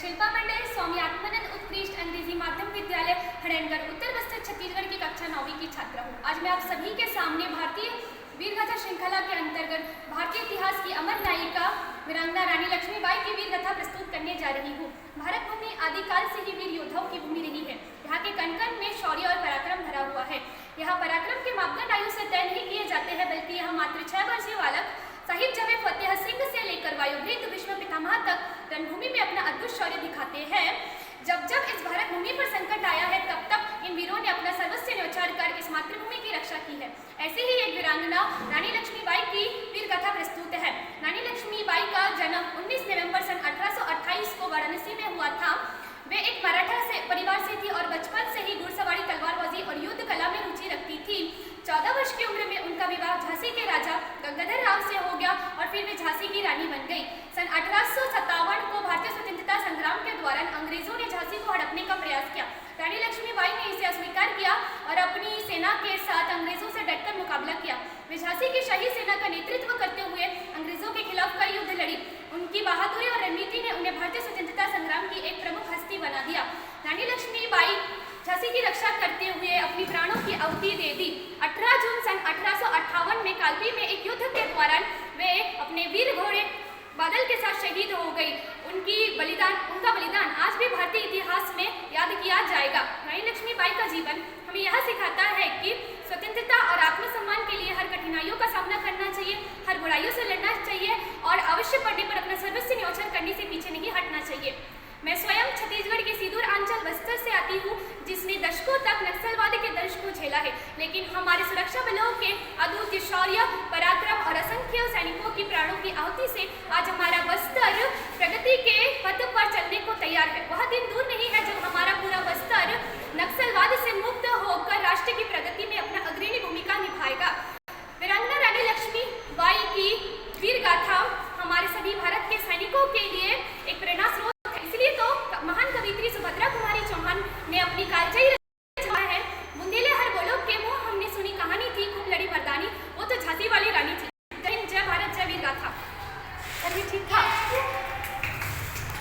शिल्पा मंडल स्वामी आत्मानंद उत्कृष्ट अंग्रेजी माध्यम विद्यालय हड़नगर उत्तर बस्तर छत्तीसगढ़ की कक्षा 9वीं की छात्रा हूँ। आज मैं आप सभी के सामने भारतीय वीरगाथा श्रृंखला के अंतर्गत भारतीय इतिहास की अमर नायिका वीरांगना रानी लक्ष्मीबाई की वीरगाथा प्रस्तुत करने जा रही हूँ। भारत भूमि आदिकाल से ही वीर योद्धाओं की भूमि रही है। यहाँ के कण कण में शौर्य और पराक्रम भरा हुआ है। यहाँ पराक्रम के मापदंड आयु से तय नहीं किए जाते हैं, बल्कि यह मात्र 6 वर्षीय बालक साहिब जमे फतेह सिंह से लेकर वायुवृद्ध भीष्म पितामह तक रणभूमि में अपना अद्भुत शौर्य दिखाते हैं। जब जब इस भारत भूमि पर संकट आया है, तब तब इन वीरों ने अपना सर्वस्व न्यौछावर कर इस मातृभूमि की रक्षा की है। ऐसी ही एक वीरांगना रानी लक्ष्मीबाई की वीरगाथा प्रस्तुत है। रानी लक्ष्मीबाई का जन्म 19 नवंबर सन 1828 को वाराणसी में हुआ था। वे एक मराठा परिवार से थी और बचपन से ही घुड़सवारी, तलवारबाजी और युद्ध कला में रुचि रखती थी। 14 वर्ष की उम्र में उनका विवाह झांसी के राजा गंगाधर राव से हो गया और फिर वे झांसी की रानी बन गई। सन 1857 को भारतीय स्वतंत्रता संग्राम के दौरान अंग्रेजों ने झांसी को हड़पने का प्रयास किया। रानी लक्ष्मीबाई ने इसे अस्वीकार किया और अपनी सेना के साथ अंग्रेजों से डटकर मुकाबला किया। वे झांसी की शाही सेना का नेतृत्व करते हुए अंग्रेजों के खिलाफ कई युद्ध लड़ी। उनकी बहादुरी और रणनीति ने उन्हें भारतीय स्वतंत्रता संग्राम की एक प्रमुख हस्ती बना दिया। रानी लक्ष्मीबाई झांसी की रक्षा करते हुए अपनी प्राणों की आहुति दे दी। 18 जून सन 1858 में कालपी में एक युद्ध के दौरान वे अपने वीर घोड़े बादल के साथ शहीद हो गई। उनका बलिदान आज भी भारतीय इतिहास में याद किया जाएगा। रानी लक्ष्मीबाई का जीवन हमें यह सिखाता है कि स्वतंत्रता और आत्मसम्मान के लिए हर कठिनाइयों का सामना करना चाहिए, हर बुराइयों से लड़ना चाहिए और आवश्यक पड़ने पर अपना सर्वस्व न्यौछावर करने से पीछे नहीं हटना चाहिए। मैं स्वयं छत्तीसगढ़ के सुदूर अंचल बस्तर से आती हूँ, जिसने दशकों तक नक्सलवाद के दर्श को झेला है, लेकिन हमारे सुरक्षा बलों के अद्भुत शौर्य, पराक्रम और असंख्य सैनिकों की प्राणों की आहुति से आज हमारा बस्तर प्रगति के पथ पर चलने को तैयार है। वह दिन दूर नहीं है जब हमारा पूरा बस्तर नक्सलवाद से मुक्त होकर राष्ट्र की प्रगति में अपना अग्रणी भूमिका निभाएगा। वीरांगना रानी लक्ष्मीबाई की वीर गाथा हमारे सभी भारत के सैनिकों के लिए एक प्रेरणा स्रोत